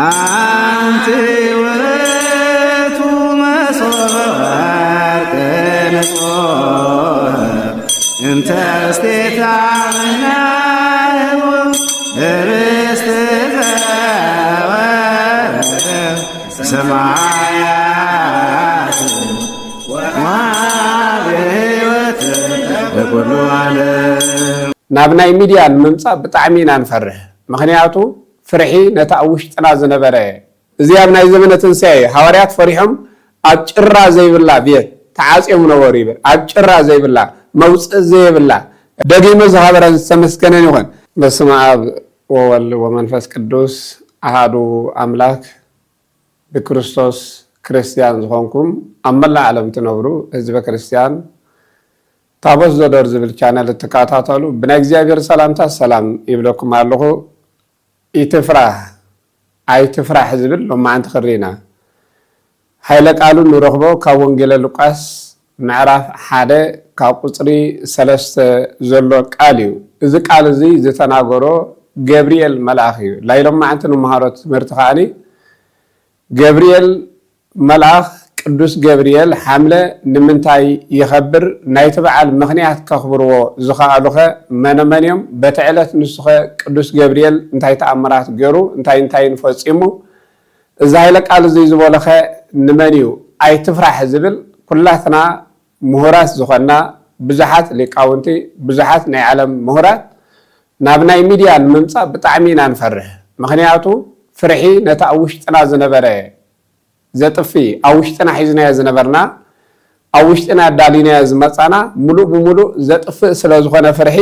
አንተ ወቱ መስዋዕት እንተ ስቴታና ርስት ሰማያት ወሕይወት ለኩሉ ዓለም ናብናይ ሚድያ ንምምጻእ ብጣዕሚ ኢና ንፈርህ ምክንያቱ ፍርሒ ነታ ውሽጥና ዝነበረ እዚ ኣብ ናይ ዘመነ ትንሳኤ ሐዋርያት ፈሪሖም ኣብ ጭራ ዘይብላ ቤት ተዓጽዮም ነበሩ ይብል ኣብ ጭራ ዘይብላ መውጽእ ዘይብላ ደጊመ ዝሃበረ ዝተመስገነን ይኹን በስመ አብ ወወልድ ወመንፈስ ቅዱስ አሐዱ አምላክ በክርስቶስ ክርስቲያን ዝኾንኩም ኣብ መላእ ዓለም ትነብሩ ህዝበ ክርስቲያን ታቦት ዘዶር ዝብል ቻናል ተከታተሉ ብናይ እግዚአብሔር ሰላምታ ሰላም ይብለኩም ኣለኹ ኢትፍራህ ኣይትፍራህ ዝብል ሎማዓንቲ ክሪና ኃይለ ቃሉን ንረኽቦ ካብ ወንጌል ሉቃስ ምዕራፍ 1 ካብ ቁጽሪ 3 ዘሎ ቃል እዩ እዚ ቃል እዚ ዝተናገሮ ገብርኤል መልአኽ እዩ ላይ ሎማዓንቲ ንመሃሮ ትምህርቲ ኻኒ ገብርኤል መልአኽ ቅዱስ ገብርኤል ሓምለ ንምንታይ ይኸብር ናይቲ በዓል ምኽንያት ከኽብርዎ ዝኽኣሉኸ መነመንዮም በቲ ዕለት ንሱኸ ቅዱስ ገብርኤል እንታይ ተኣምራት ገይሩ እንታይን ፈጺሙ እዚ ኃይለ ቃል እዚ ዝበለኸ ንመን እዩ ኣይትፍራህ ዝብል ኩላትና ምሁራት ዝኾና ብዙሓት ሊቃውንቲ ብዙሓት ናይ ዓለም ምሁራት ናብ ናይ ሚድያ ንምምጻእ ብጣዕሚ ኢና ንፈርህ ምክንያቱ ፍርሒ ነታ ውሽጥና ዝነበረ ዘጥፊ አውሽጥና ሒዝና ዝነበርና አውሽጥና ዳሊና ዝመጻና ሙሉ በሙሉ ዘጥፍ ስለዝኾነ ፍርሒ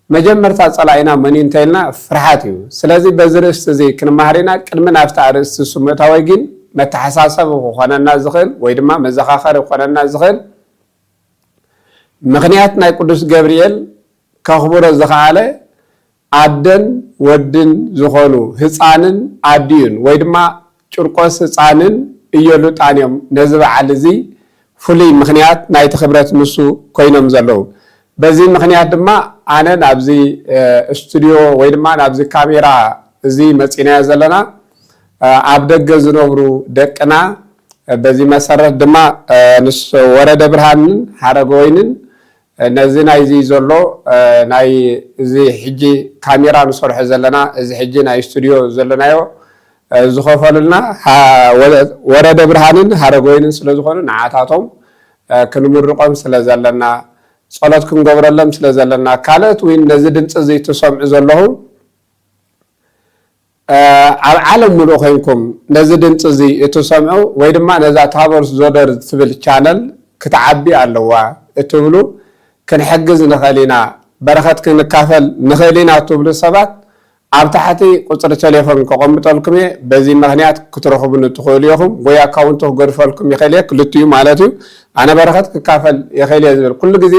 መጀመርታ ጸላይና መን እንተይልና ፍርሃት እዩ ስለዚህ በዝርስ እዚ ክንማህሪና ቅድመ ናፍታ ርስ ስሙታዊ ግን መተሐሳሰብ ኾነና ዝኽል ወይ ድማ መዘኻኸር ኾነና ዝኽል ምክንያት ናይ ቅዱስ ገብርኤል ከኽብሮ ዝኽኣለ አደን ወድን ዝኾኑ ህፃንን አዲዩን ወይ ድማ ጭርቆስ ህፃንን እየሉ ጣንዮም ነዚ በዓል እዚ ፍሉይ ምክንያት ናይቲ ክብረት ንሱ ኮይኖም ዘለዉ በዚ ምክንያት ድማ ኣነ ናብዚ ስቱዲዮ ወይ ድማ ናብዚ ካሜራ እዚ መፂና ዘለና ኣብ ደገ ዝነብሩ ደቅና በዚ መሰረት ድማ ንስ ወረደ ብርሃንን ሓረገወይንን ነዚ ናይዚ ዘሎ ናይ እዚ ሕጂ ካሜራ ንሰርሖ ዘለና እዚ ሕጂ ናይ ስቱዲዮ ዘለናዮ ዝኸፈሉልና ወረደ ብርሃንን ሓረገወይንን ስለዝኾኑ ንዓታቶም ክንምርቆም ስለዘለና ጸሎት ክንገብረሎም ስለዘለና ካልኦት ወይ ነዚ ድምጽ እዚ ትሰምዑ ዘለኹ ኣብ ዓለም ሙሉእ ኮይንኩም ነዚ ድምጽ እዚ እትሰምዑ ወይ ድማ ነዛ ታቦት ዘዶር ትብል ቻነል ክትዓቢ ኣለዋ እትብሉ ክንሕግዝ ንኽእል ኢና በረኸት ክንካፈል ንኽእል ኢና እትብሉ ሰባት ኣብ ታሕቲ ቁጽሪ ቴሌፎን ከቐምጠልኩም በዚ ምክንያት ክትረኽቡን ትኽእሉ ኢኹም ወይ አካውንት ክገድፈልኩም ይኽእል ክልትዩ ማለት እዩ ኣነ በረኸት ክካፈል ይኽእል ዝብል ኩሉ ግዜ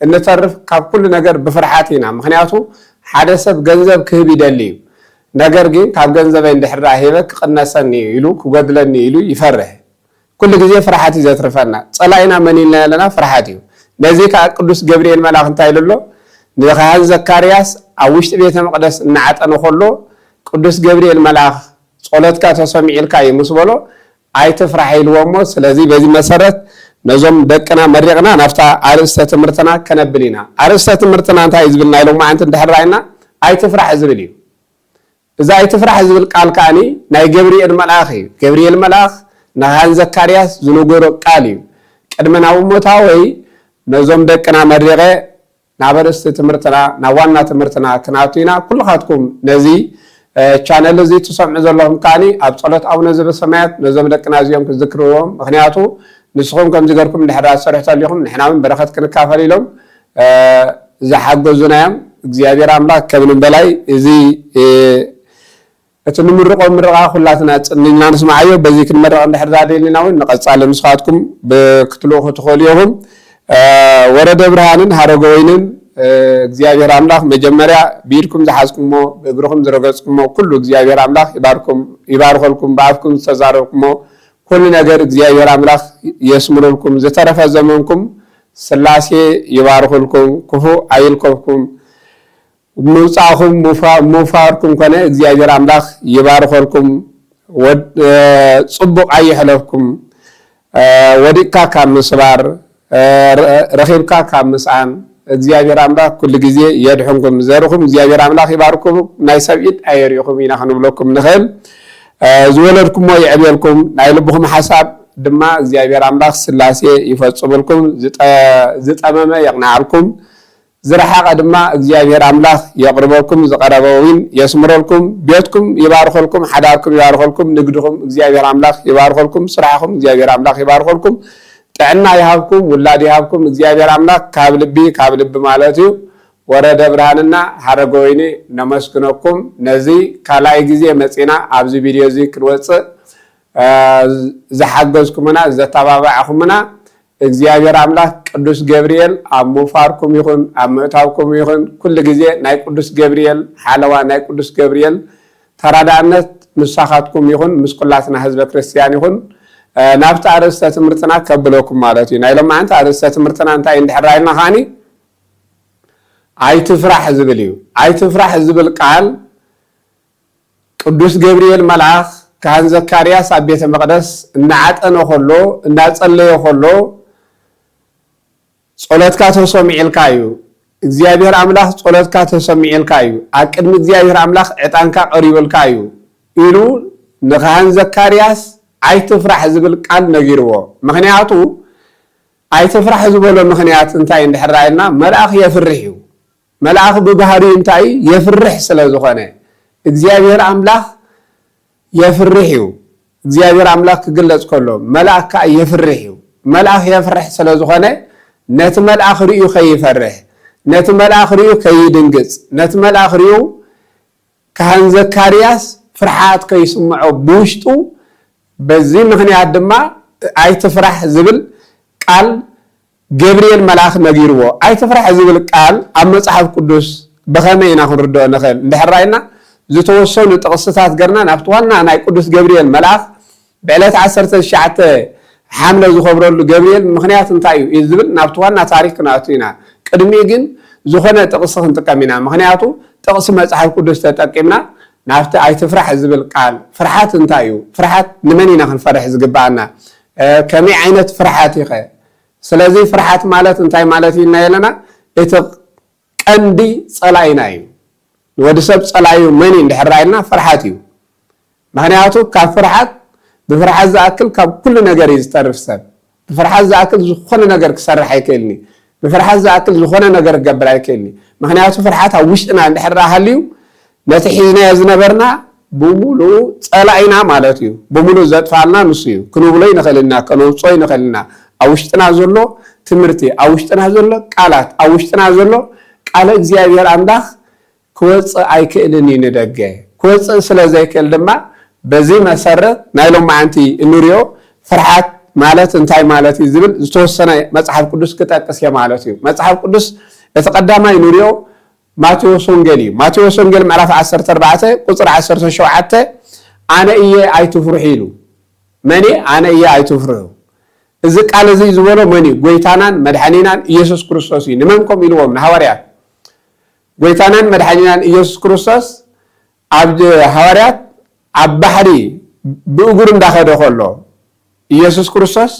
እንተርፍ ካብ ኩሉ ነገር ብፍርሓት ኢና ምክንያቱ ሓደ ሰብ ገንዘብ ክህብ ይደሊ እዩ ነገር ግን ካብ ገንዘበይ እንድሕራ ሂበ ክቕነሰኒ ኢሉ ክጎድለኒ ኢሉ ይፈርህ ኩሉ ግዜ ፍርሓት እዩ ዘትርፈና ጸላኢና መን ኢልና ዘለና ፍርሓት እዩ ነዚ ከዓ ቅዱስ ገብርኤል መልአኽ እንታይ ኢሉ ኣሎ ንኻህን ዘካርያስ ኣብ ውሽጢ ቤተ መቅደስ እናዓጠነ ከሎ ቅዱስ ገብርኤል መልአኽ ጸሎትካ ተሰሚዕልካ እዩ ምስ በሎ ኣይትፍራህ ኢልዎሞ ስለዚ በዚ መሰረት ነዞም ደቅና መሪቕና ናፍታ ኣርእስተ ትምህርትና ከነብል ኢና ኣርእስተ ትምህርትና እንታይ ዝብልና ኢሎም ማዓንቲ እንድሕራይና ኣይትፍራህ ዝብል እዩ እዚ ኣይትፍራህ ዝብል ቃል ከዓኒ ናይ ገብርኤል መልአኽ እዩ ገብርኤል መልአኽ ንኻህን ዘካርያስ ዝነገሮ ቃል እዩ ቅድሚ ናብ ሞታ ወይ ነዞም ደቅና መሪቐ ናብ ኣርእስተ ትምህርትና ናብ ዋና ትምህርትና ክናቱና ኩልኻትኩም ነዚ ቻነል እዚ ትሰምዑ ዘለኹም ከዓኒ ኣብ ጸሎት ኣቡነ ዘበሰማያት ነዞም ደቅና እዚኦም ክዝክርዎም ምክንያቱ ንስኹም ከም ዝገርኩም ድሕራ ሰርሕቶ ኣለኹም ንሕና እውን በረኸት ክንካፈል ኢሎም ዝሓገዙናዮም እግዚአብሔር አምላክ ከምንም በላይ እዚ እቲ ንምርቆም ምርቃ ኩላትና ጽኒና ንስማዓዮ በዚ ክንመረቕ እንድሕር ዛደልና እውን ንቐጻለ ንስኻትኩም ብክትልኹ ትኽእሉ ኢኹም ወረደ ብርሃንን ሓረገወይንን እግዚአብሔር አምላክ መጀመሪያ ቢድኩም ዝሓዝኩሞ በእግርኩም ዝረገጽኩሞ ኩሉ እግዚአብሔር አምላክ ይባርኮልኩም በአፍኩም ተዛረብኩሞ ኩሉ ነገር እግዚአብሔር አምላክ የስምሩልኩም ዘተረፈ ዘመንኩም ስላሴ ይባርኮልኩም ክፉ አይልኮብኩም ምውፃኹም ምውፋርኩም ኮነ እግዚአብሔር አምላክ ይባርኸልኩም ጽቡቕ አይሕለፍኩም ወዲቅካ ካብ ምስባር ረኺብካ ካብ ምስኣን እግዚአብሔር አምላክ ኩሉ ግዜ የድሕንኩም ዘርኹም እግዚአብሔር አምላክ ይባርኩም ናይ ሰብኢድ አይሪኹም ኢና ክንብለኩም ንኽእል ዝወለድኩሞ ይዕብየልኩም ናይ ልብኹም ሓሳብ ድማ እግዚአብሔር አምላክ ስላሴ ይፈጽምልኩም ዝጠመመ የቕናዓልኩም ዝረሓቐ ድማ እግዚአብሔር አምላክ የቅርበልኩም ዝቀረበውን የስምረልኩም ቤትኩም ይባርኸልኩም ሓዳርኩም ይባርኸልኩም ንግድኩም እግዚአብሔር አምላክ ይባርኸልኩም ስራሕኩም እግዚአብሔር አምላክ ይባርኸልኩም ጥዕና ይሃብኩም ውላድ ይሃብኩም እግዚአብሔር አምላክ ካብ ልቢ ማለት እዩ ወረደ ብርሃንና ሓረገ ወይኒ ነመስግነኩም ነዚ ካልኣይ ግዜ መፂና ኣብዚ ቪድዮ እዚ ክንወፅእ ዝሓገዝኩምና ዘተባባዕኹምና እግዚአብሔር አምላክ ቅዱስ ገብርኤል ኣብ ምውፋርኩም ይኹን ኣብ ምእታውኩም ይኹን ኩሉ ግዜ ናይ ቅዱስ ገብርኤል ሓለዋ ናይ ቅዱስ ገብርኤል ተራዳእነት ምሳኻትኩም ይኹን ምስ ኩላትና ህዝበ ክርስቲያን ይኹን ናብቲ ኣርእስተ ትምህርትና ከብለኩም ማለት እዩ ናይ ሎማዓንቲ ኣርእስተ ትምህርትና እንታይ እንድሕር ኢልና ኸዓኒ ኣይትፍራሕ ዝብል እዩ ኣይትፍራሕ ዝብል ቃል ቅዱስ ገብርኤል መልአክ ካህን ዘካርያስ ኣብ ቤተ መቅደስ እናዓጠነ ከሎ እናጸለየ ከሎ ጸሎትካ ተሰሚዕልካ እዩ እግዚአብሔር አምላክ ጸሎትካ ተሰሚዕልካ እዩ ኣብ ቅድሚ እግዚአብሔር አምላክ ዕጣንካ ቀሪብልካ እዩ ኢሉ ንካህን ዘካርያስ ኣይትፍራሕ ዝብል ቃል ነጊርዎ ምክንያቱ ኣይትፍራሕ ዝበሎ ምክንያት እንታይ እንድሕር ኢልና መልአክ የፍርሕ እዩ መልአክ ብባህሪኡ እንታይ የፍርሕ ስለ ዝኾነ እግዚአብሔር አምላክ የፍርሕ እዩ እግዚአብሔር አምላክ ክግለጽ ከሎ መልአክ ከዓ የፍርሕ እዩ መልአክ የፍርሕ ስለ ዝኾነ ነቲ መልአክ ርኡ ከይፈርሕ ነቲ መልአክ ርኡ ከይድንግጽ ነቲ መልአክ ርኡ ካህን ዘካርያስ ፍርሓት ከይስምዖ ብውሽጡ በዚ ምክንያት ድማ ኣይትፍራሕ ዝብል ቃል ገብርኤል መልአክ ነጊርዎ ኣይትፍራሕ ዝብል ቃል ኣብ መጽሓፍ ቅዱስ ብኸመይ ኢና ክንርድኦ ንኽእል እንድሕር ኢልና ዝተወሰኑ ጥቕስታት ገርና ናብቲ ዋና ናይ ቅዱስ ገብርኤል መልአክ ብዕለት 19 ሓምለ ዝኸብረሉ ገብርኤል ምክንያት እንታይ እዩ ዝብል ናብቲ ዋና ታሪክ ክንኣቱ ኢና ቅድሚ ግን ዝኾነ ጥቕሲ ክንጥቀም ኢና ምክንያቱ ጥቕሲ መጽሓፍ ቅዱስ ተጠቂምና ናብቲ ኣይትፍራሕ ዝብል ቃል ፍርሓት እንታይ እዩ ፍርሓት ንመን ኢና ክንፈርሕ ዝግባአና ከመይ ዓይነት ፍርሓት ይኸ ስለዚ ፍርሓት ማለት እንታይ ማለት እዩ እናየለና እቲ ቀንዲ ጸላኢና እዩ ወዲ ሰብ ጸላዩ መን እንድሕር ኢልና ፍርሓት እዩ ምክንያቱ ካብ ፍርሓት بفرحة زاكل كاب كل نجار يسترف سب بفرحة زاكل زخونة نجار كسر حيكلني بفرحة زاكل زخونة نجار قبل حيكلني ما خني أشوف فرحتها وش أنا عند حرة هاليو نتحيزنا يزنا برنا بمولو صلاينا مالتيو بمولو زاد فعلنا نسيو كنو بلاي نخلينا كنو صوي نخلينا أوشتنا زلوا تمرتي أوشتنا زلوا قالات أوشتنا زلوا قال زيادة عندك كويس أيكلني ندقة كويس سلزاي كلمة بزي مسرت نايلوم معنتي النوريو فرحات مالت انتاي مالتي زبل توسنا مصحف قدس كتاقس يا مالتي مصحف قدس يتقدم النوريو ماتيوس وانجيل معرف 14 قصر 17 انا ايه ايتفرحيلو مني انا ايه ايتفرحو اذا قال زي زبلو مني غويتانان مدحنينان يسوع كريستوس نمنكم يلوم حواريات غويتانان مدحنينان يسوع كريستوس عبد حواريات عبحري بأجرم داخله خلّه يسوع كريستوس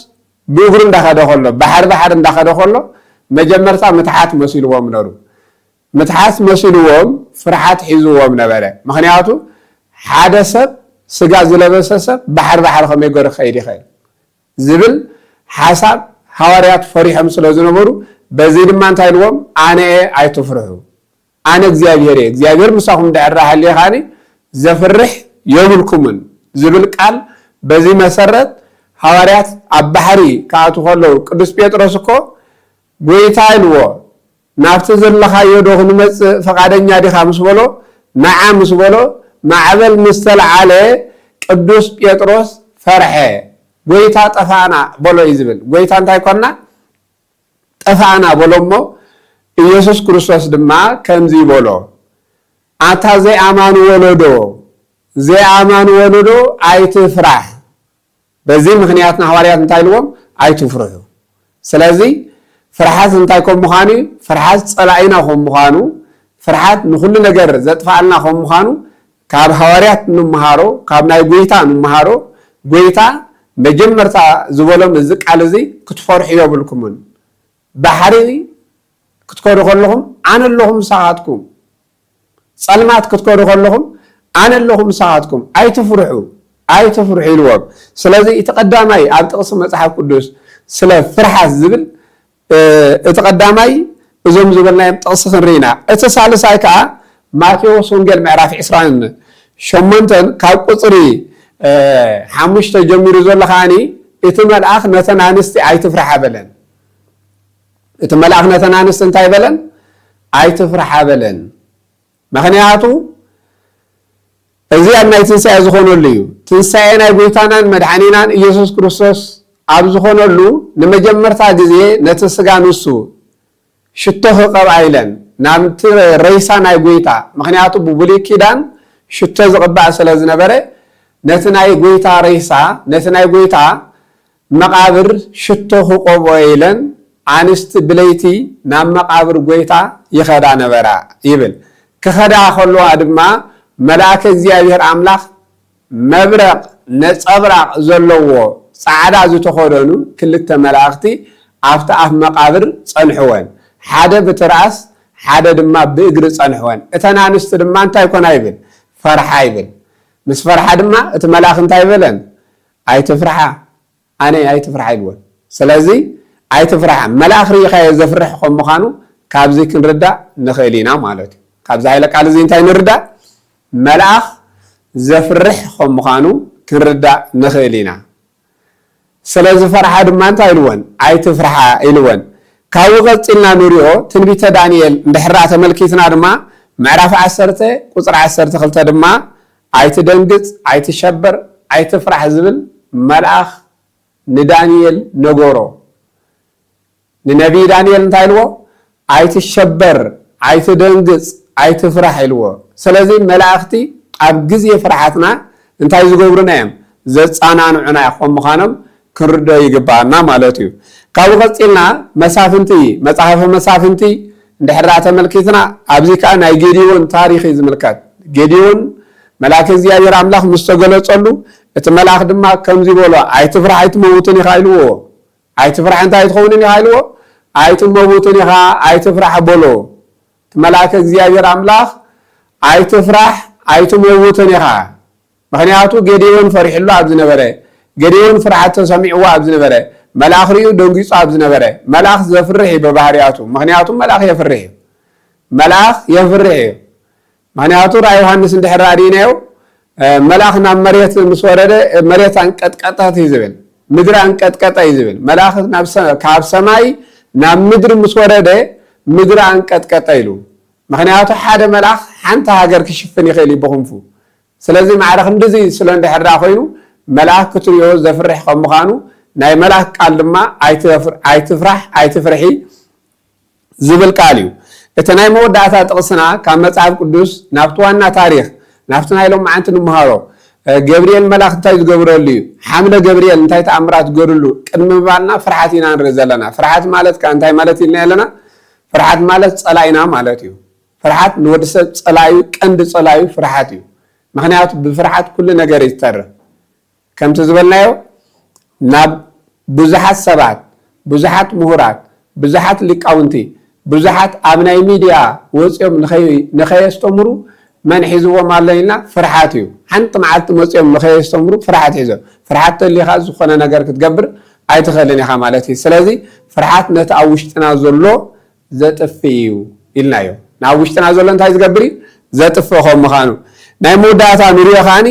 بأجرم داخله خلّه بحر داخله خلّه مجمرتا متحات مسيلوهم نارو متحات مسيلوهم فرحات حزوهم نبره مخنياتو حادثة سجاز لبسة بحر خم يجر خير زبل حسب حواريات فريح مسلوزنا برو بزيد ما نتايلوهم أنا أيتفرحوا أنا زيابير مساهم دعرة هاللي خاني زفرح يوم الكمن زبل قال بزي مسرت حواريات عبحري كاتو خلو قدس بيتروسكو غويتايلو نافتزل لخا يدو خنمص فقادنيا دي خامس بولو نعم مسبولو معبل مستل على قدس بيتروس فرحه غويتا طفانا بولو يزبل غويتا انتاي كنا طفانا بولومو ኢየሱስ ክርስቶስ ድማ ከምዚ ቦሎ አታ ዘአማኑ ወለዶ ዘአማኑ ወለዶ አይትፍራህ በዚህ ምክንያት ሐዋርያት እንታይልዎም አይትፍራሁ ስለዚህ ፍርሃት እንታይኮም ምኻኒ ፍርሃት ጸላኢና ኾም ምኻኑ ፍርሃት ንኩሉ ነገር ዘጥፋልና ከም ምዃኑ ካብ ሐዋርያት ንመሃሮ ካብ ናይ ጎይታ ንመሃሮ ጎይታ መጀመርታ ዝበሎም እዚ ቃል እዚ ክትፈርሑ የብልኩምን ባሕሪ ክትከዱ ከለኹም ኣነ ኣለኹም ሳኻትኩም ጸልማት ክትከዱ ከለኹም ኣነ ኣለኹም ሳኻትኩም ኣይትፍርሑ ኢልዎም ስለዚ እቲ ቀዳማይ ኣብ ጥቕሲ መጽሓፍ ቅዱስ ስለ ፍርሓት ዝብል እቲ ቀዳማይ እዞም ዝበልናዮም ጥቕሲ ክንርኢና እቲ ሳልሳይ ከዓ ማቴዎስ ወንጌል ምዕራፍ 28 ካብ ቁፅሪ 5 ጀሚሩ ዘሎ ከዓኒ እቲ መልአኽ ነተን ኣንስቲ ኣይትፍርሓ በለን እቲ መልአኽ ነተን ኣንስቲ እንታይ በለን ኣይትፍርሓ በለን ምክንያቱ እዚ ኣብ ናይ ትንሣኤ ዝኾነሉ እዩ ትንሣኤ ናይ ጎይታናን መድሓኒናን ኢየሱስ ክርስቶስ ኣብ ዝኾነሉ ንመጀመርታ ግዜ ነቲ ስጋ ንሱ ሽቶ ክቐብኣ ኢለን ናብቲ ረይሳ ናይ ጎይታ ምክንያቱ ብብሉይ ኪዳን ሽቶ ዝቕባእ ስለ ዝነበረ ነቲ ናይ ጎይታ ረይሳ ነቲ ናይ ጎይታ መቃብር ሽቶ ክቐብኦ ኢለን ኣንስቲ ብለይቲ ናብ መቃብር ጎይታ ይኸዳ ነበራ ይብል ክኸዳ ከለዋ ድማ መልአከ እግዚአብሔር ኣምላኽ መብረቕ ነፀብራቕ ዘለዎ ጻዕዳ ዝተኸደኑ ክልተ መላእኽቲ ኣብቲ ኣፍ መቃብር ጸንሕወን ሓደ ብትራስ ሓደ ድማ ብእግሪ ጸንሕወን እተን ኣንስቲ ድማ እንታይ ኮና ይብል ፈርሓ ይብል ምስ ፈርሓ ድማ እቲ መልአኽ እንታይ በለን ኣይትፍርሓ ኣነ ኣይትፍርሓ ይልወን ስለዚ ኣይትፍርሓ መልአኽ ርኢኻዮ ዘፍርሕ ከም ምዃኑ ካብዚ ክንርዳእ ንኽእል ኢና ማለት እዩ ካብዚ ሃይለ ቃል እዚ እንታይ ንርዳእ መልአኽ ዘፍርሕ ከም ምዃኑ ክንርዳእ ንኽእል ኢና ስለዚ ፈርሓ ድማ እንታይ ኢልወን ኣይትፍርሓ ኢልወን ካብኡ ቀፂልና ንሪኦ ትንቢተ ዳንኤል እንድሕራ ተመልኪትና ድማ ምዕራፍ 10 ቁፅሪ 12 ድማ ኣይትደንግፅ ኣይትሸበር ኣይትፍራሕ ዝብል መልአኽ ንዳንኤል ነገሮ ንነቢይ ዳንኤል እንታይ ኢልዎ ኣይትሸበር ኣይትደንግፅ ኣይትፍራሕ ኢልዎ ስለዚ መላእኽቲ ኣብ ግዜ ፍርሓትና እንታይ ዝገብሩና እዮም ዘፃናንዑና ከም ምዃኖም ክንርዳእ ይግባአና ማለት እዩ ካብኡ ቀፂልና መሳፍንቲ መጽሓፈ መሳፍንቲ እንድሕራ ተመልኪትና ኣብዚ ከዓ ናይ ጌዲዮን ታሪክ ዝምልከት ጌዲዮን መልአክ እግዚአብሔር ኣምላኽ ምስ ተገለጸሉ እቲ መልአኽ ድማ ከምዚ በሎ ኣይትፍራሕ ኣይትመውትን ኢኻ ኢልዎ ኣይትፍራሕ እንታይ ትኸውንን ኢኻ ኢልዎ ኣይትመውትን ኢኻ ኣይትፍራሕ በሎ እቲ መልአክ እግዚአብሔር ኣምላኽ ኣይትፍራሕ ኣይትመውትን ኢኻ ምክንያቱ ጌዲዮን ፈሪሕሉ ኣብ ዝነበረ ጌዲዮን ፍርሓት ተሰሚዕዎ ኣብ ዝነበረ መልአኽ ርኡ ደንጊጹ ኣብ ዝነበረ መልአኽ ዘፍርሕ በባህርያቱ ምክንያቱ መልአኽ የፍርሕ መልአኽ የፍርሕ ምክንያቱ ራእይ ዮሃንስ እንድሕር ራእይናዮ መልአኽ ናብ መሬት ምስ ወረደ መሬት አንቀጥቀጠት እዩ ዝብል ምድሪ አንቀጥቀጠ እዩ ዝብል መልአኽ ካብ ሰማይ ናብ ምድሪ ምስ ወረደ ምድሪ አንቀጥቀጠ ኢሉ ምክንያቱ ሓደ መልአኽ ሓንቲ ሃገር ክሽፍን ይኽእል እዩ ብክንፉ ስለዚ ማዕረኽ እንደዚ ስለ እንድሕር ኮይኑ መልአኽ ክትሪኦ ዘፍርሕ ከም ምዃኑ ናይ መልአኽ ቃል ድማ ኣይትፍራሕ ኣይትፍርሒ ዝብል ቃል እዩ እቲ ናይ መወዳእታ ጥቕስና ካብ መጽሓፍ ቅዱስ ናብቲ ዋና ታሪክ ናብቲ ናይ ሎም መዓልቲ ንምሃሮ ገብርኤል መልአኽ እንታይ ዝገብረሉ እዩ ሓምለ ገብርኤል እንታይ ተኣምራት ዝገበረሉ ቅድሚ ምባልና ፍርሓት ኢና ንርኢ ዘለና ፍርሓት ማለት ከዓ እንታይ ማለት ኢልና ኣለና ፍርሓት ማለት ጸላኢና ማለት እዩ ፍርሓት ንወዲ ሰብ ጸላዩ ቀንዲ ጸላዩ ፍርሓት እዩ ምክንያቱ ብፍርሓት ኩሉ ነገር ይተርፍ ከምቲ ዝበልናዮ ናብ ብዙሓት ሰባት ብዙሓት ምሁራት ብዙሓት ሊቃውንቲ ብዙሓት ኣብ ናይ ሚድያ ወፂኦም ንኸየስተምሩ መን ሒዝዎም ኣሎ ኢልና ፍርሓት እዩ ሓንቲ መዓልቲ መፂኦም ንኸየስተምሩ ፍርሓት ሒዞም ፍርሓት ተሊኻ ዝኾነ ነገር ክትገብር ኣይትኽእልን ኢኻ ማለት እዩ ስለዚ ፍርሓት ነቲ ኣብ ውሽጥና ዘሎ ዘጥፊ እዩ ኢልናዮ ናብ ውሽጥና ዘሎ እንታይ ዝገብር እዩ ዘጥፊ ከም ምዃኑ ናይ መወዳእታ ንሪኦ ከዓኒ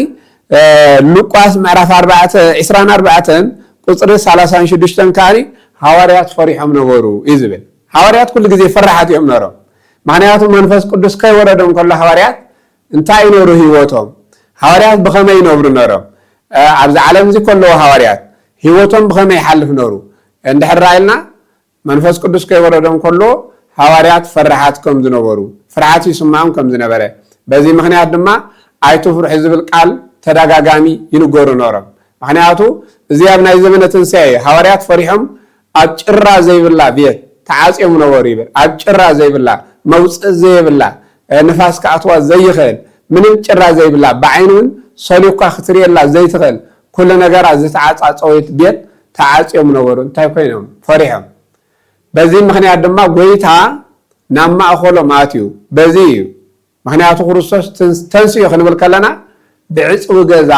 ሉቃስ ምዕራፍ 24 ቁፅሪ 36 ከዓኒ ሃዋርያት ፈሪሖም ነበሩ እዩ ዝብል ሃዋርያት ኩሉ ግዜ ፍርሓት እዮም ነሮም ምክንያቱ መንፈስ ቅዱስ ከይወረዶም ከሎ ሃዋርያት እንታይ ይነብሩ ህይወቶም ሃዋርያት ብኸመይ ይነብሩ ነሮም ኣብዚ ዓለም እዚ ከለዉ ሃዋርያት ህይወቶም ብኸመይ ይሓልፍ ነሩ እንድሕር ኢልና መንፈስ ቅዱስ ከይወረዶም ከሎ ሃዋርያት ፍርሓት ከም ዝነበሩ ፍርሓት ይስማዖም ከም ዝነበረ በዚ ምክንያት ድማ ኣይትፍርሑ ዝብል ቃል ተደጋጋሚ ይንገሩ ነሮም ምክንያቱ እዚ ኣብ ናይ ዘመነ ትንሣኤ ሃዋርያት ፈሪሖም ኣብ ጭራ ዘይብላ ቤት ተዓፅዮም ነበሩ ይብል ኣብ ጭራ ዘይብላ መውፅእ ዘይብላ ንፋስ ከኣትዋ ዘይኽእል ምንም ጭራ ዘይብላ ብዓይኑን ሰሊኳ ክትርየላ ዘይትኽእል ኩሉ ነገራ ዝተዓፃፀወት ቤት ተዓፅዮም ነበሩ እንታይ ኮይኖም ፈሪሖም በዚ ምክንያት ድማ ጎይታ ናብ ማእኸሎም ኣትዩ በዚ እዩ ምክንያቱ ክርስቶስ ተንስዮ ክንብል ከለና ብዕፅው ገዛ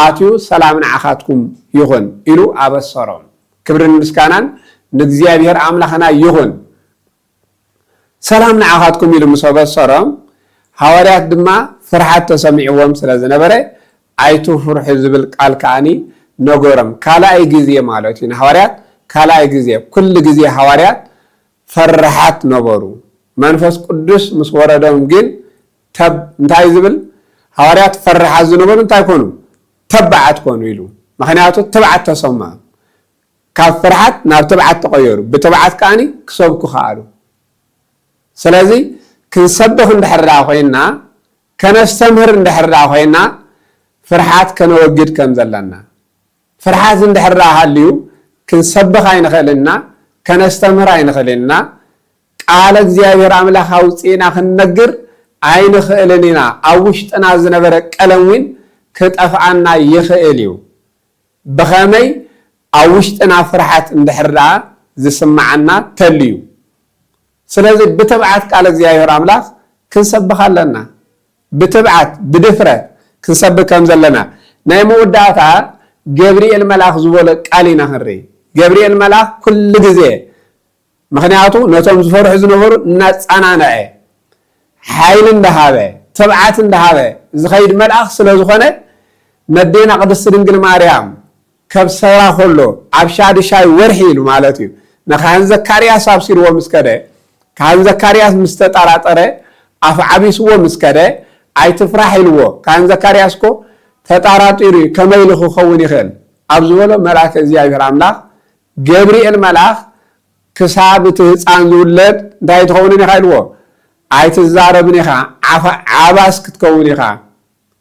ኣትዩ ሰላም ንዓኻትኩም ይኹን ኢሉ ኣበሰሮም ክብርን ምስጋናን ንእግዚአብሔር ኣምላኽና ይኹን ሰላም ንዓኻትኩም ኢሉ ምስ ኣበሰሮም ሐዋርያት ድማ ፍርሃት ተሰሚዕዎም ስለ ዝነበረ ኣይትፍርሑ ዝብል ቃል ከዓኒ ነገሮም ካልኣይ ግዜ ማለት እዩ ሐዋርያት ካልኣይ ግዜ ኩሉ ግዜ ሐዋርያት ፈርሃት ነበሩ መንፈስ ቅዱስ ምስ ወረዶም ግን እንታይ ዝብል ሐዋርያት ፈርሃት ዝነበሩ እንታይ ኮኑ ተባዓት ኮኑ ኢሉ ምክንያቱ ተባዓት ተሰማ ካብ ፍርሃት ናብ ተባዓት ተቀየሩ ብተባዓት ከዓኒ ክሰብኩ ከኣሉ ስለዚ ክንሰብኽ እንድሕርዳ ኮይና ከነስተምህር እንድሕርዳ ኮይና ፍርሃት ከነወግድ ከም ዘለና ፍርሃት እንድሕርዳ ሃልዩ ክንሰብኽ ኣይንኽእልና ከነስተምህር ኣይንኽእልና ቃል እግዚአብሔር ኣምላኽ ኣውፂና ክንነግር ኣይንኽእልን ኢና ኣብ ውሽጥና ዝነበረ ቀለምዊን ክጠፍኣና ይኽእል እዩ ብኸመይ ኣብ ውሽጥና ፍርሃት እንድሕርዳ ዝስማዓና ተልዩ ስለዚ ብተባዓት ቃል እግዚአብሔር ኣምላኽ ክንሰብኽ ኣለና ብተባዓት ብድፍረት ክንሰብክ ከም ዘለና ናይ መወዳእታ ገብርኤል መልአኽ ዝበሎ ቃል ኢና ክንርኢ ገብርኤል መልአኽ ኩሉ ግዜ ምክንያቱ ነቶም ዝፈርሑ ዝነበሩ እናፃናነዐ ሓይሊ እንዳሃበ ተባዓት እንዳሃበ ዝኸይድ መልአኽ ስለ ዝኾነ ነዴና ቅድስቲ ድንግል ማርያም ከብሰራ ከሎ ኣብ ሻድሻይ ወርሒ ኢሉ ማለት እዩ ንካህን ዘካርያስ ኣብሲርዎ ምስ ከደ ካህን ዘካርያስ ምስ ተጠራጠረ ኣፍ ዓቢስዎ ምስ ከደ ኣይትፍራሕ ኢልዎ ካህን ዘካርያስ ኮ ተጠራጢሩ ከመይ ኢሉ ክኸውን ይኽእል ኣብ ዝበሎ መልአክ እግዚአብሔር ኣምላኽ ገብርኤል መልአኽ ክሳብ እቲ ህፃን ዝውለድ እንታይ ትኸውንን ኢኻ ኢልዎ ኣይትዛረብን ኢኻ ዓባስ ክትከውን ኢኻ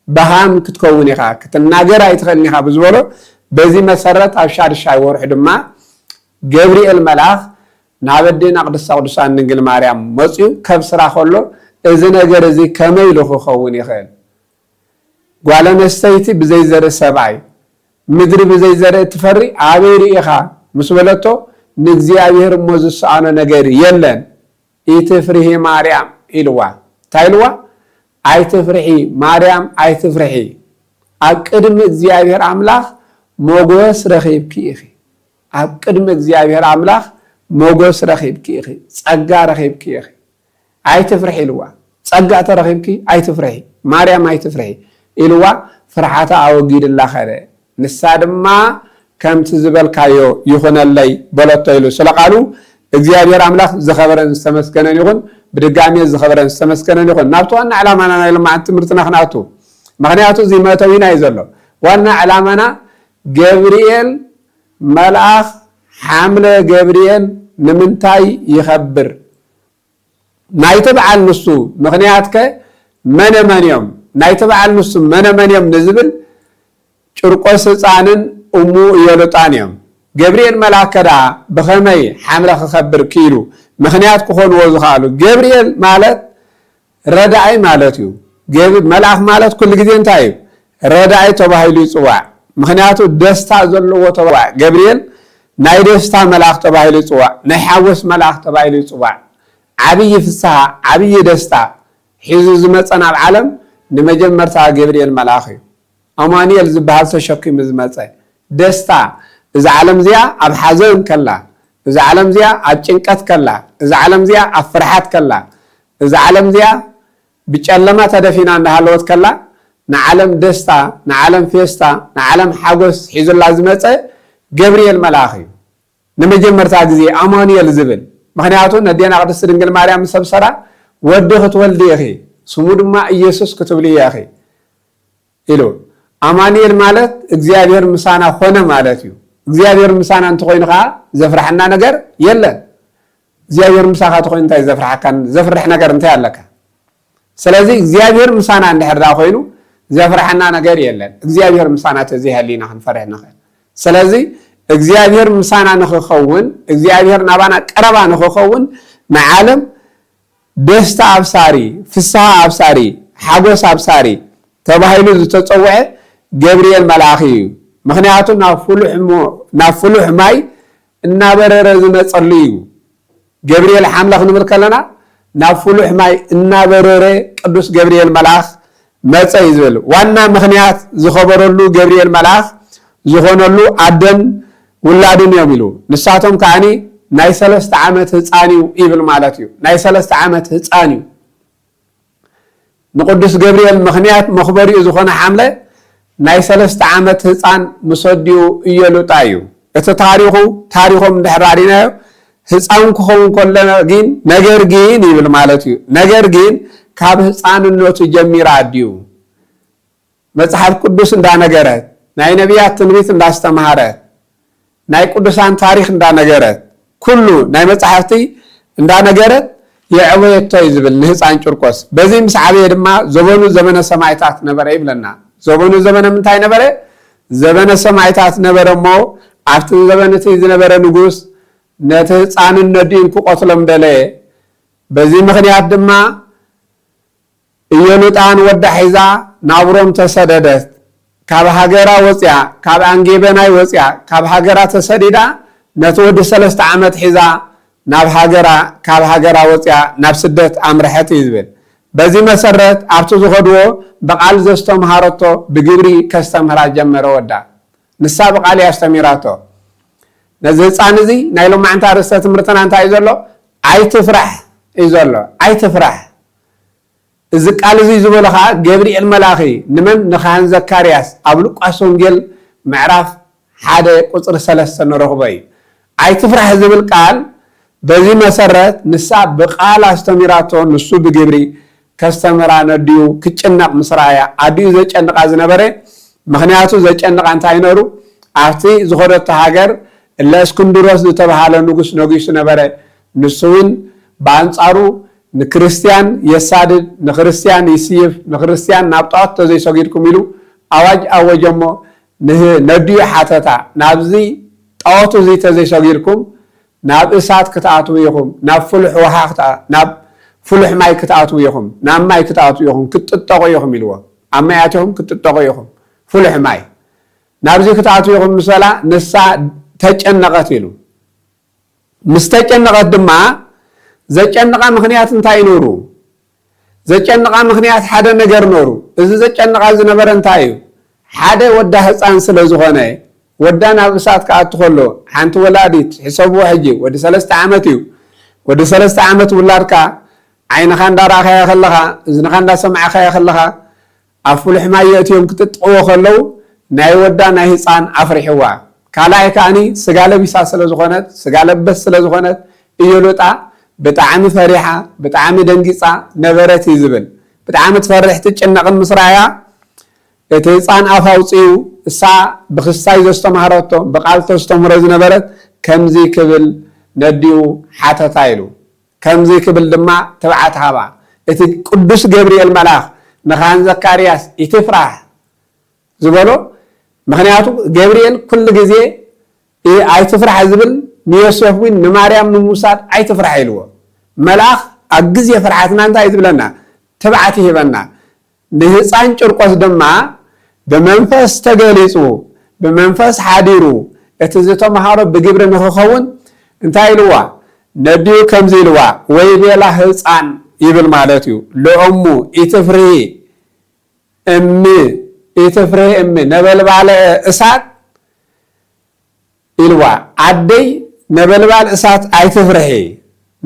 በሃም ክትከውን ኢኻ ክትናገር ኣይትኽእልን ኢኻ ብዝበሎ በዚ መሰረት ኣብ ሻድሻይ ወርሒ ድማ ገብርኤል መልአኽ ናብ ኣዴና ቅድስቲ ቅዱሳን ድንግል ማርያም መፅኡ ከብስራ ከሎ እዚ ነገር እዚ ከመይ ኢሉ ክኸውን ይኽእል ጓል ኣንስተይቲ ብዘይ ዘርኢ ሰብኣይ ምድሪ ብዘይ ዘርኢ ትፈሪ ኣበይ ርኢኻ ምስ በለቶ ንእግዚአብሔር እሞ ዝሰኣኖ ነገር የለን ኢትፍርሒ ማርያም ኢልዋ እንታይ ኢልዋ ኣይትፍርሒ ማርያም ኣይትፍርሒ ኣብ ቅድሚ እግዚአብሔር ኣምላኽ ሞገስ ረኺብኪ ኢኺ ኣብ ቅድሚ እግዚአብሔር ኣምላኽ ሞገስ ረኺብኪ ኢኺ ጸጋ ረኺብኪ ኢኺ ኣይትፍርሒ ኢልዋ ጸጋ ተረኺብኪ ኣይትፍርሒ ማርያም ኣይትፍርሒ ኢልዋ ፍርሓታ ኣወጊድላ ኸደ ንሳ ድማ ከምቲ ዝበልካዮ ይኹነለይ በለቶ ኢሉ ስለቃሉ እግዚአብሔር ኣምላኽ ዝኸበረን ዝተመስገነን ይኹን ብድጋሚ ዝኸበረን ዝተመስገነን ይኹን ናብቲ ዋና ዕላማና ናይ ልምዓት ትምህርትና ክንኣቱ ምክንያቱ እዚ መእተዊና እዩ ዘሎ ዋና ዕላማና ገብርኤል መልአኽ ሓምለ ገብርኤል ንምንታይ ይኸብር ናይቲ በዓል ንሱ ምክንያት ከ መነመን እዮም ናይቲ በዓል ንሱ መነመን እዮም ንዝብል ጭርቆስ ህፃንን እሙ እየሉጣን እዮም ገብርኤል መልአኽ ከዳ ብኸመይ ሓምለ ክኸብር ክኢሉ ምክንያት ክኾንዎ ዝኽኣሉ ገብርኤል ማለት ረዳኣይ ማለት እዩ መልአኽ ማለት ኩሉ ግዜ እንታይ እዩ ረዳኣይ ተባሂሉ ይፅዋዕ ምክንያቱ ደስታ ዘለዎ ተባሂሉ ገብርኤል ናይ ደስታ መልአኽ ተባሂሉ ይፅዋዕ ናይ ሓጎስ መልአኽ ተባሂሉ ይፅዋዕ ዓብይ ፍስሓ ዓብይ ደስታ ሒዙ ዝመፀ ናብ ዓለም ንመጀመርታ ገብርኤል መልአኽ እዩ ኣማኑኤል ዝበሃል ተሸኪሙ ዝመፀ ደስታ እዚ ዓለም እዚኣ ኣብ ሓዘን ከላ እዚ ዓለም እዚኣ ኣብ ጭንቀት ከላ እዚ ዓለም እዚኣ ኣብ ፍርሓት ከላ እዚ ዓለም እዚኣ ብጨለማ ተደፊና እንዳሃለወት ከላ ንዓለም ደስታ ንዓለም ፌስታ ንዓለም ሓጎስ ሒዙላ ዝመፀ ገብርኤል መልአኽ እዩ ንመጀመርታ ግዜ ኣማኑኤል ዝብል ምክንያቱ ነዴና ቅድስቲ ድንግል ማርያም ሰብሰራ ወዲ ክትወልዲ ኢኺ ስሙ ድማ ኢየሱስ ክትብሊ ኢኺ ኢሉ ኣማኑኤል ማለት እግዚአብሔር ምሳና ኾነ ማለት እዩ እግዚአብሔር ምሳና እንተኮይኑ ከዓ ዘፍርሐና ነገር የለን እግዚአብሔር ምሳኻ ተኮይኑ እንታይ ዘፍርሕ ነገር እንታይ ኣለካ ስለዚ እግዚአብሔር ምሳና እንድሕር ኮይኑ ዘፍርሐና ነገር የለን እግዚአብሔር ምሳና ተዘይሃሊና ክንፈርሕ ንኽእል ስለዚ እግዚአብሔር ምሳና ንኽኸውን እግዚአብሔር ናባና ቀረባ ንኽኸውን ንዓለም ደስታ አብሳሪ ፍስሐ አብሳሪ ሓጎስ አብሳሪ ተባሂሉ ዝተፀውዐ ገብርኤል መልአኽ እዩ ምክንያቱ ናብ ፍሉሕ ማይ እናበረረ ዝመፀሉ እዩ ገብርኤል ሓምላኽ ንብል ከለና ናብ ፍሉሕ ማይ እናበረረ ቅዱስ ገብርኤል መልአኽ መፀ እዩ ዝብል ዋና ምክንያት ዝኸበረሉ ገብርኤል መልአኽ ዝኾነሉ ኣደን ውላድን እዮም ኢሉ ንሳቶም ከዓኒ ናይ 3 ዓመት ህፃን እዩ ይብል ማለት እዩ ናይ 3 ዓመት ህፃን እዩ ንቅዱስ ገብርኤል ምክንያት መኽበሪኡ ዝኾነ ሓምለ ናይ 3 ዓመት ህፃን ምሰዲኡ እየሉጣ እዩ እቲ ታሪኾም እንድሕራሪናዮ ህፃን ክኸውን ከለና ግን ነገር ግን ይብል ማለት እዩ ነገር ግን ካብ ህፃንነቱ ጀሚራ ኣድዩ መጽሓፍ ቅዱስ እንዳነገረት ናይ ነቢያት ትንቢት እንዳስተማሃረት ናይ ቅዱሳን ታሪክ እንዳነገረት ኩሉ ናይ መጽሓፍቲ እንዳነገረት የዕበየቶ ይዝብል ንህፃን ጭርቆስ በዚ ምስ ዓበየ ድማ ዘበኑ ዘመነ ሰማዕታት ነበረ ይብለና ዘበኑ ዘመነ ምንታይ ነበረ ዘመነ ሰማዕታት ነበረ እሞ ኣብቲ ዘመን እቲ ዝነበረ ንጉስ ነቲ ህፃንን ነዲኡን ክቆትሎም ደለየ በዚ ምክንያት ድማ እየሉጣን ወዳ ሒዛ ናብ ሮም ተሰደደት ካብ ሃገራ ወፅያ ካብ አንጌበናይ ወፅያ ካብ ሃገራ ተሰዲዳ ነቲ ወዲ 3 ዓመት ሒዛ ናብ ሃገራ ካብ ሃገራ ወፅያ ናብ ስደት ኣምርሐት ይዝብል በዚ መሰረት ኣብቲ ዝኸድዎ በቃል ዘስተምሃረቶ ብግብሪ ከስተምሃራ ጀመረ ወዳ ንሳ በቃል ያስተምራቶ ነዚ ህፃን እዚ ናይ ሎማዓንቲ ኣርእስተ ትምህርትና እንታይ እዩ ዘሎ ኣይትፍራሕ እዩ ዘሎ ኣይትፍራሕ እዚ ቃል እዚ ዝበሎ ከዓ ገብርኤል መልአኽ ንመን ንካህን ዘካርያስ ኣብ ሉቃስ ወንጌል ምዕራፍ 1 ቁፅሪ 3 ንረኽቦ እዩ ኣይትፍራሕ ዝብል ቃል በዚ መሰረት ንሳ ብቃል ኣስተምራቶ ንሱ ብግብሪ ከስተምራ ነድዩ ክጭነቕ ምስራያ ኣድዩ ዘጨንቃ ዝነበረ ምክንያቱ ዘጨንቃ እንታይ ነሩ ኣብቲ ዝኸደቶ ሃገር ለእስክንድሮስ ዝተባሃለ ንጉስ ነጊሱ ነበረ ንሱ እውን በአንጻሩ ንክርስቲያን የሳድድ ንክርስቲያን ይስይፍ ንክርስቲያን ናብ ጣዖት ተዘይሰጊድኩም ኢሉ ኣዋጅ ኣወጀሞ ነድዩ ሓተታ ናብዚ ጣዖት እዚ ተዘይሰጊድኩም ናብ እሳት ክትኣትው ኢኹም ናብ ፍሉሕ ውሃ ናብ ፍሉሕ ማይ ክትኣትው ኢኹም ናብ ማይ ክትኣትው ኢኹም ክትጥጠቑ ኢኹም ኢልዎ ኣብ ማይ ኣትኹም ክትጥጠቑ ኢኹም ፍሉሕ ማይ ናብዚ ክትኣትው ኢኹም ምስላ ንሳ ተጨነቐት ኢሉ ምስ ተጨነቐት ድማ ዘጨነቃ ምክንያት እንታይ ኖሩ ዘጨነቃ ምክንያት ሓደ ነገር ኖሩ እዚ ዘጨነቃ ዝነበረ እንታይ እዩ ሓደ ወዳ ህፃን ስለ ዝኾነ ወዳ ናብ እሳት ከኣቱ ከሎ ሓንቲ ወላዲት ሕሰብዎ ሕጂ ወዲ 3 ዓመት እዩ ወዲ 3 ዓመት ውላድካ ዓይንኻ እንዳረኣኻያ ከለኻ እዝንኻ እንዳሰማዕኻያ ከለኻ ኣብ ፍሉሕ ማይ የእትዮም ክትጥቕዎ ከለዉ ናይ ወዳ ናይ ህፃን ኣፍሪሕዋ ካልኣይ ከዓኒ ስጋ ለቢሳ ስለ ዝኾነት ስጋ ለበስ ስለ ዝኾነት እየሉጣ ብጣዕሚ ፈሪሓ ብጣዕሚ ደንጊፃ ነበረት እዩ ዝብል ብጣዕሚ ትፈርሕ ትጭነቕን ምስራያ እቲ ህፃን ኣፍ ኣውፅኡ እሳ ብክስታይ ዘስተምሃረቶ ብቃል ተስተምሮ ዝነበረት ከምዚ ክብል ነድዩ ሓተታ ኢሉ ከምዚ ክብል ድማ ተባዓት ሃባ እቲ ቅዱስ ገብርኤል መልአኽ ንካህን ዘካርያስ ይትፍራሕ ዝበሎ ምክንያቱ ገብርኤል ኩሉ ግዜ ኣይትፍራሕ ዝብል ንዮሴፍ ውን ንማርያም ንምውሳድ ኣይትፍራሕ ኢልዎ መልአኽ ኣብ ግዜ ፍርሓትና እንታይ ዝብለና ተባዓት ይህበና ንህፃን ጭርቆስ ድማ ብመንፈስ ተገሊፁ ብመንፈስ ሓዲሩ እቲ ዝተምሃሮ ብግብሪ ንክኸውን እንታይ ኢልዋ ነድዩ ከምዚ ኢልዋ ወይ ቤላ ህፃን ይብል ማለት እዩ ለኦሙ ኢትፍርሂ እሚ ነበልባለ እሳት ኢልዋ ኣደይ ነበልባል እሳት ኣይትፍርሒ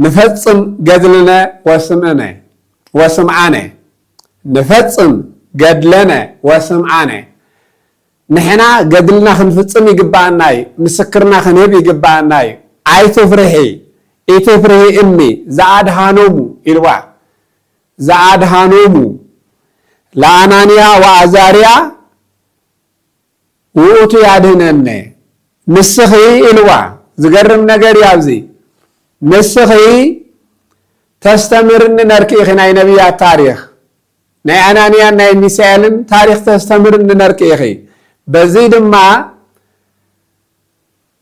ንፈፅም ገድልነ ወስምዓነ ንፈፅም ገድለነ ወስምዓነ ንሕና ገድልና ክንፍፅም ይግባአና እዩ ምስክርና ክንህብ ይግባአና እዩ ኣይትፍርሒ ኢትፍርሒ እሚ ዝኣድሃኖሙ ኢልዋ ዝኣድሃኖሙ ለአናንያ ወአዛርያ ውእቱ ያድህነነ ንስኺ ኢልዋ ዝገርም ነገር እዩ ኣብዚ ንስኺ ተስተምርኒ ነርኪ ኢኺ ናይ ነቢያት ታሪክ ናይ አናንያን ናይ ሚሳኤልን ታሪክ ተስተምርኒ ነርኪ ኢኺ በዚ ድማ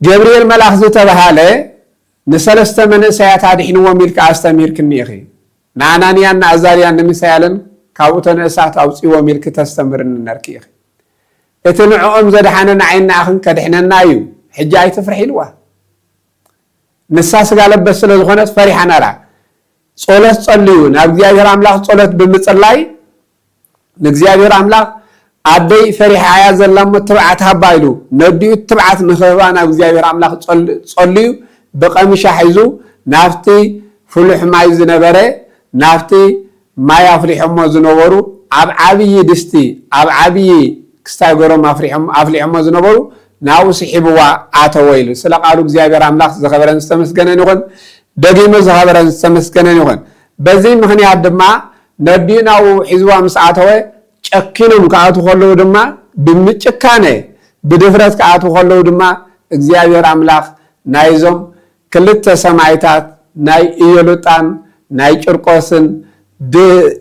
ገብርኤል መልአኽ ዝተባሃለ ንሰለስተ መንእሰያት ኣድሒንዎም ኢልካ ኣስተሚርክኒ ኢኺ ንአናንያን ንአዛርያን ንሚሳኤልን ካብኡ ተንእሳት ኣውፂዎ ሚልክ ተስተምርን ነርኪ ኢኺ እቲ ንዕኦም ዘድሓነ ንዓይንና ኣኽን ከድሕነና እዩ ሕጂ ኣይትፍርሒ ኢልዋ ንሳ ስጋ ለበስ ስለ ዝኾነት ፈሪሓ ነራ ጸሎት ጸልዩ ናብ እግዚአብሔር አምላክ ጸሎት ብምጽላይ ንእግዚአብሔር አምላክ አደይ ፈሪሓ ያ ዘላሞ ትብዓት ሃባይሉ ነዲዩ ትብዓት ንኽህባ ናብ እግዚአብሔር አምላክ ጸልዩ በቀምሻ ሒዙ ናፍቲ ፍሉሕ ማይ ዝነበረ ናፍቲ ማይ አፍሊሖሞ ዝነበሩ ኣብ ዓብይ ድስቲ ኣብ ዓብይ ክስታይ ገሮም አፍሊሖሞ ዝነበሩ ናው ስሒብዋ አተወይሉ ስለ ቃሉ እግዚአብሔር አምላክ ዝኸበረን ዝተመስገነን ይኹን ደጊመ ዝኸበረን ዝተመስገነን ይኹን በዚህ ምክንያት ድማ ነዲናው ሒዝዋ ምስ አተወ ጨኪኖም ከአቱ ከለው ድማ ብምጭካነ ብድፍረት ከአቱ ከለው ድማ እግዚአብሔር አምላክ ናይዞም ክልተ ሰማይታት ናይ ኢዮሉጣን ናይ ጭርቆስን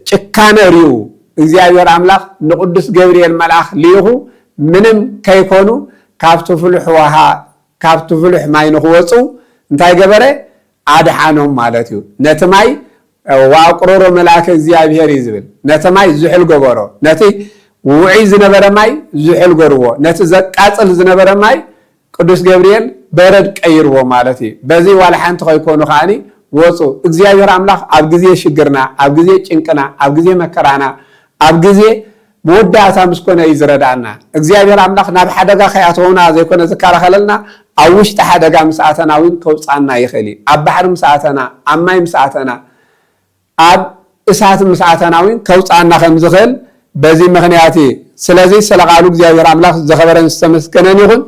ጭካነ ሪኡ እግዚአብሔር አምላክ ንቅዱስ ገብርኤል መልአክ ሊኹ ምንም ከይኮኑ ካብቱ ፍሉሕ ውሃ ካብቱ ፍሉሕ ማይ ንኽወፁ እንታይ ገበረ አድሓኖም ማለት እዩ ነቲ ማይ ወአቅሮሮ መልአከ እግዚአብሔር ይዝብል ነቲ ማይ ዝሕል ገበሮ ነቲ ውዑይ ዝነበረ ማይ ዝሕል ገርዎ ነቲ ዘቃጽል ዝነበረ ማይ ቅዱስ ገብርኤል በረድ ቀይርዎ ማለት እዩ በዚ ዋላ ሓንቲ ከይኮኑ ከዓኒ ወፁ እግዚአብሔር አምላክ ኣብ ግዜ ሽግርና ኣብ ግዜ ጭንቅና ኣብ ግዜ መከራና ኣብ ግዜ መወዳእታ ምስኮነ ይዝረዳና እግዚአብሔር አምላክ ናብ ሓደጋ ከያተውና ዘይኮነ ዝከላኸለልና ኣብ ውሽጢ ሓደጋ ምስኣተና እውን ከውፃና ይኽእል ኣብ ባሕሪ ምስኣተና ኣብ ማይ ምስኣተና ኣብ እሳት ምስኣተና እውን ከውፃና ከም ዝኽእል በዚ ምክንያት ስለዚ ስለቃሉ እግዚአብሔር አምላክ ዝኸበረን ዝተመስገነን ይኹን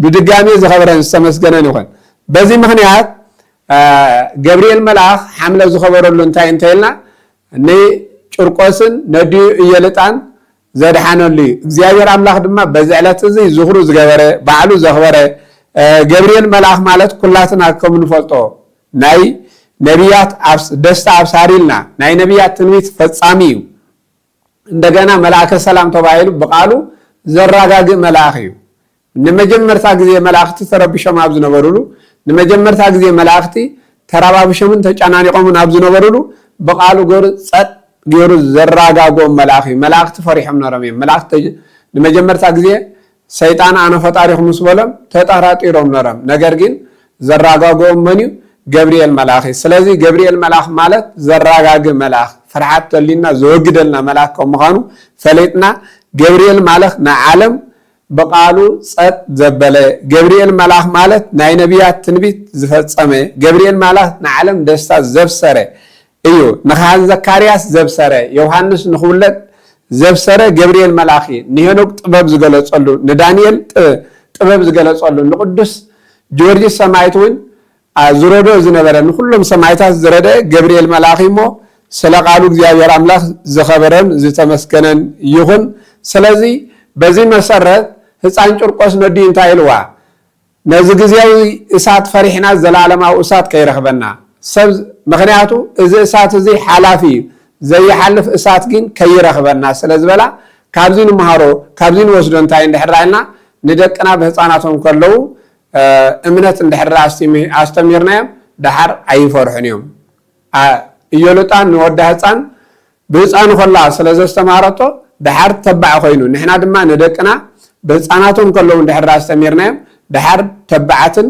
ብድጋሚ ዝኸበረን ዝተመስገነን ይኹን በዚ ምክንያት ገብርኤል መልአክ ሓምለ ዝኸበረሉ እንታይ እንተይልና ጭርቆስን ነዲዩ ኢዮሉጣን ዘድሓነሉ እግዚአብሔር አምላክ ድማ በዚ ዕለት እዚ ዝኽሩ ዝገበረ ባዕሉ ዘኽበረ ገብርኤል መልአክ ማለት ኩላትና ከም ንፈልጦ ናይ ነቢያት ደስታ አብሳሪልና ናይ ነቢያት ትንቢት ፈጻሚ እዩ እንደገና መልአከ ሰላም ተባሂሉ በቃሉ ዘራጋግእ መልአክ እዩ ንመጀመርታ ጊዜ መላእክቲ ተረብሾም ኣብ ዝነበሩሉ ንመጀመርታ ጊዜ መላእክቲ ተራባብሾምን ተጨናኒቆምን ኣብ ዝነበሩሉ በቃሉ ገሩ ጸጥ ገሩ ዘራጋጎም መላእክቲ ፈሪሖም ነሮም መላእክቲ ንመጀመርታ ጊዜ ሰይጣን አነ ፈጣሪኹም ምስበሎም ተጠራጢሮም ነሮም ነገር ግን ዘራጋጎም መንዩ ገብርኤል መልአክ ስለዚ ገብርኤል መልአክ ማለት ዘራጋግ መልአክ ፍርሃት ተሊና ዘወግደልና መልአክ ከምዃኑ ፈለጥና ገብርኤል መልአክ ንዓለም በቃሉ ጸጥ ዘበለ ገብርኤል መልአክ ማለት ናይ ነቢያት ትንቢት ዝፈጸመ ገብርኤል መልአክ ንዓለም ደስታ ዘብሰረ እዩ ንኻን ዘካርያስ ዘብሰረ ዮሐንስ ንኽውለድ ዘብሰረ ገብርኤል መልአክ ንሄኖክ ጥበብ ዝገለጸሉ ንዳንኤል ጥበብ ዝገለጸሉ ንቅዱስ ጆርጅስ ሰማዕት እውን ዝረዶ ዝነበረ ንኩሎም ሰማዕታት ዝረደ ገብርኤል መልአክ ሞ ስለቃሉ እግዚአብሔር አምላክ ዝኸበረን ዝተመስገነን ይኹን ስለዚ በዚ መሰረት ህፃን ጭርቆስ ነዲዩ እንታይ ኢልዋ ነዚ ግዚያዊ እሳት ፈሪሕና ዘላለማዊ እሳት ከይረኽበና ሰብ ምክንያቱ እዚ እሳት እዚ ሓላፊ ዘይሓልፍ እሳት ግን ከይረኽበና ስለዝበላ ካብዚ ንመሃሮ ካብዚ ንወስዶ እንታይ እንድሕራልና ንደቅና ብህፃናቶም ከለው እምነት እንድሕራ ኣስተሚርናዮም ድሓር ኣይፈርሑን እዮም ኢዮሉጣን ንወዳ ህፃን ብህፃኑ ከላ ስለዘስተማረቶ ድሓር ተባዕ ኮይኑ ንሕና ድማ ንደቅና ብህፃናቶም ከለው እንድሕራ ኣስተሚርናዮም ድሓር ተባዓትን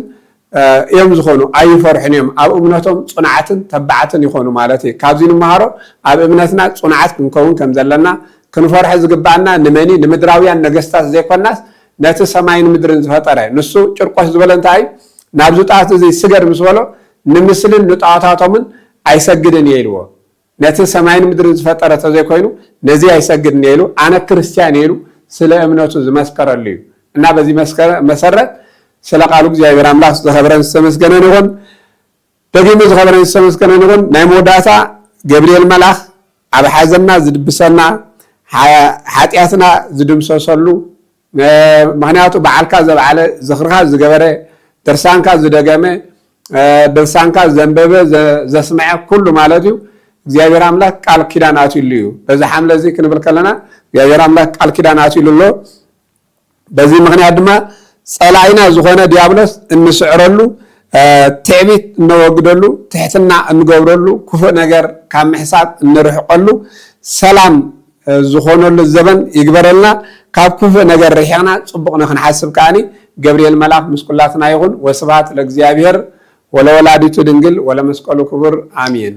እዮም ዝኾኑ ኣይፈርሑን እዮም ኣብ እምነቶም ጽኑዓትን ተባዓትን ይኾኑ ማለት እዩ ካብዚ ንመሃሮ ኣብ እምነትና ጽኑዓት ክንከውን ከም ዘለና ክንፈርሕ ዝግባአና ንመኒ ንምድራውያን ነገስታት ዘይኮናስ ነቲ ሰማይን ምድርን ዝፈጠረ ንሱ ጭርቆስ ዝበለ እንታይ ናብ ዙጣት እዚ ስገድ ምስ በሎ ንምስልን ንጣዖታቶምን ኣይሰግድን ይልዎ ነቲ ሰማይን ምድርን ዝፈጠረ ተዘይኮይኑ ነዚ ኣይሰግድን ይሉ ኣነ ክርስቲያን ይሉ ስለ እምነቱ ዝመስከረሉ እዩ እና በዚ መሰረት ስለ ቃሉ እግዚአብሔር አምላክ ዝኸበረን ዝተመስገነን ይኹን ደጊሙ ዝኸበረን ዝተመስገነን ይኹን ናይ መወዳእታ ገብርኤል መልአክ ኣብ ሓዘንና ዝድብሰና ሓጢአትና ዝድምሰሰሉ ምክንያቱ በዓልካ ዘበዓለ ዝኽርካ ዝገበረ ድርሳንካ ዝደገመ ድርሳንካ ዘንበበ ዘስምዐ ኩሉ ማለት እዩ እግዚአብሔር አምላክ ቃል ኪዳን አትይሉ እዩ በዛ ሓምለ እዚ ክንብል ከለና እግዚአብሔር አምላክ ቃል ኪዳን አትይሉሎ በዚ ምክንያት ድማ ጸላይና ዝኾነ ዲያብሎስ እንስዕረሉ ትዕቢት እንወግደሉ ትሕትና እንገብረሉ ክፉእ ነገር ካብ ምሕሳብ እንርሕቀሉ ሰላም ዝኾነሉ ዘበን ይግበረልና ካብ ክፉእ ነገር ርሒቕና ፅቡቕ ንክንሓስብ ከዓኒ ገብርኤል መልአክ ምስ ኩላትና ይኹን ወስብሐት ለእግዚአብሔር ወለወላዲቱ ድንግል ወለመስቀሉ ክቡር አሜን